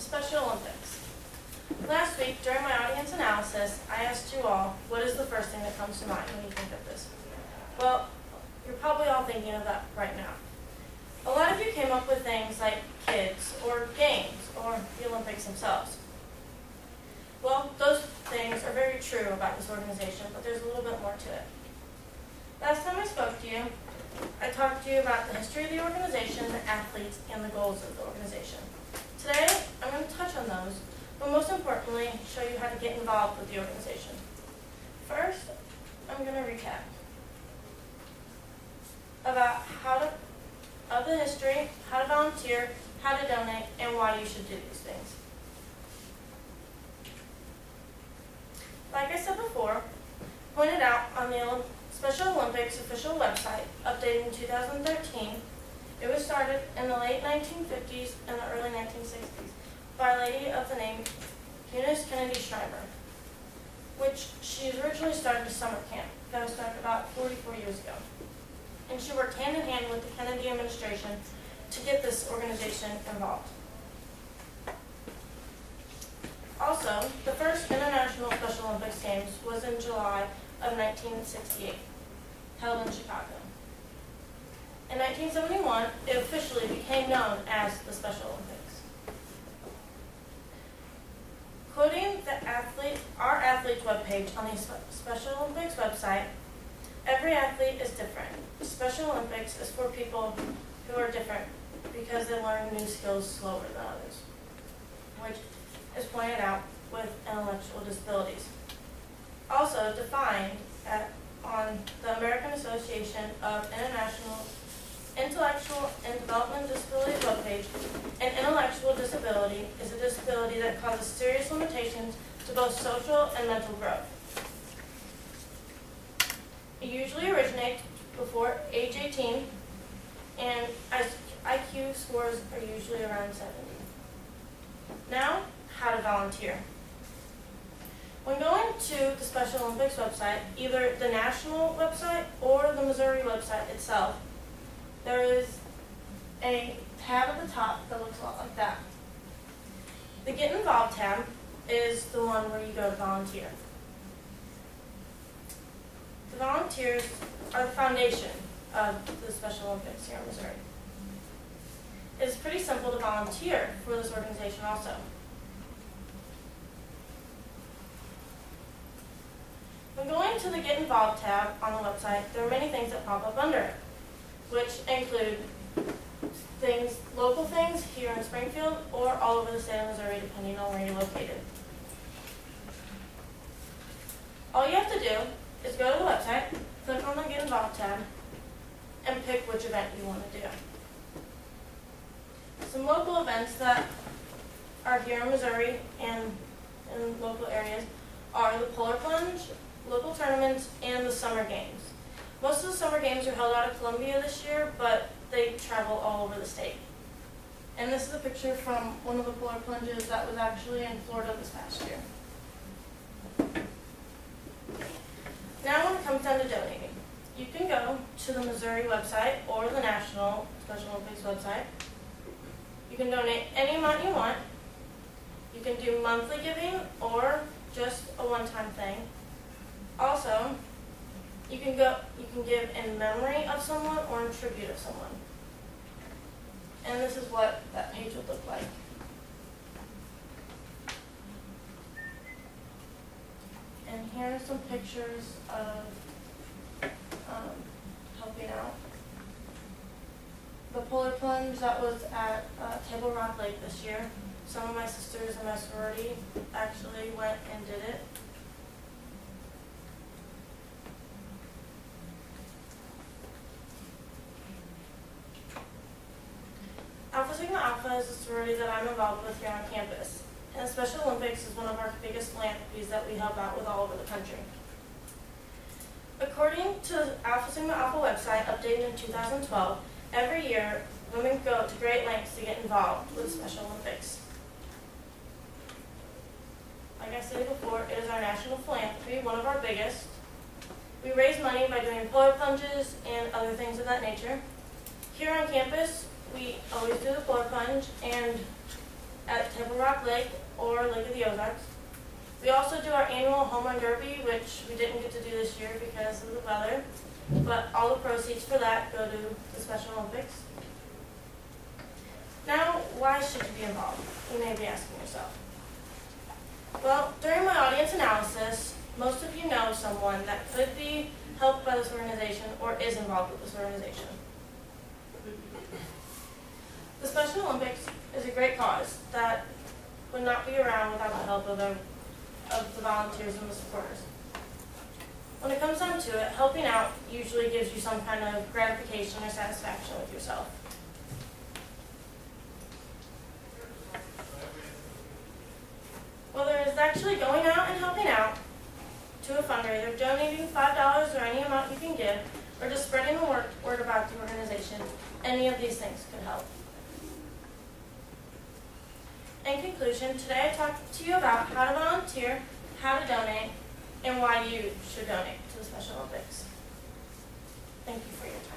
Special Olympics. Last week, during my audience analysis, I asked you all, what is the first thing that comes to mind when you think of this? Well, you're probably all thinking of that right now. A lot of you came up with things like kids, or games, or the Olympics themselves. Well, those things are very true about this organization, but there's a little bit more to it. Last time I spoke to you, I talked to you about the history of the organization, the athletes, and the goals of the organization. Today, I'm going to touch on those, but most importantly, show you how to get involved with the organization. First, I'm going to recap about of the history, how to volunteer, how to donate, and why you should do these things. Like I said before, pointed out on the Special Olympics official website, updated in 2013, it was started in the late 1950s and the early 1960s by a lady of the name Eunice Kennedy Shriver, which she originally started a summer camp that was started about 44 years ago. And she worked hand in hand with the Kennedy administration to get this organization involved. Also, the first International Special Olympics Games was in July of 1968, held in Chicago. In 1971, it officially became known as the Special Olympics. Quoting our athletes webpage on the Special Olympics website, every athlete is different. Special Olympics is for people who are different because they learn new skills slower than others, which is pointed out with intellectual disabilities. Also defined on the American Association of Intellectual and Development Disabilities webpage, an intellectual disability is a disability that causes serious limitations to both social and mental growth. It usually originates before age 18, and IQ scores are usually around 70. Now, how to volunteer. When going to the Special Olympics website, either the national website or the Missouri website itself, there is a tab at the top that looks a lot like that. The Get Involved tab is the one where you go to volunteer. The volunteers are the foundation of the Special Olympics here in Missouri. It is pretty simple to volunteer for this organization also. When going to the Get Involved tab on the website, there are many things that pop up under it, which include local things here in Springfield or all over the state of Missouri, depending on where you're located. All you have to do is go to the website, click on the Get Involved tab, and pick which event you want to do. Some local events that are here in Missouri and in local areas are the Polar Plunge, local tournaments, and the Summer Games. Most of the Summer Games are held out of Columbia this year, but they travel all over the state. And this is a picture from one of the Polar Plunges that was actually in Florida this past year. Now when it comes down to donating, you can go to the Missouri website or the National Special Olympics website. You can donate any amount you want. You can do monthly giving or just a one-time thing. Also, you can give in memory of someone or in tribute of someone. And this is what that page would look like. And here are some pictures of helping out. The Polar Plunge that was at Table Rock Lake this year. Some of my sisters in my sorority actually went and did it. Alpha Sigma Alpha is a sorority that I'm involved with here on campus. And the Special Olympics is one of our biggest philanthropies that we help out with all over the country. According to the Alpha Sigma Alpha website, updated in 2012, every year women go to great lengths to get involved with the Special Olympics. Like I said before, it is our national philanthropy, one of our biggest. We raise money by doing polar plunges and other things of that nature. Here on campus, we always do the polar plunge, and at Table Rock Lake or Lake of the Ozarks. We also do our annual home run derby, which we didn't get to do this year because of the weather, but all the proceeds for that go to the Special Olympics. Now, why should you be involved? You may be asking yourself. Well, during my audience analysis, most of you know someone that could be helped by this organization or is involved with this organization. The Special Olympics is a great cause that would not be around without the help of the volunteers and the supporters. When it comes down to it, helping out usually gives you some kind of gratification or satisfaction with yourself. Whether it's actually going out and helping out to a fundraiser, donating $5 or any amount you can give, or just spreading the word about the organization, any of these things could help. In conclusion, today I talked to you about how to volunteer, how to donate, and why you should donate to the Special Olympics. Thank you for your time.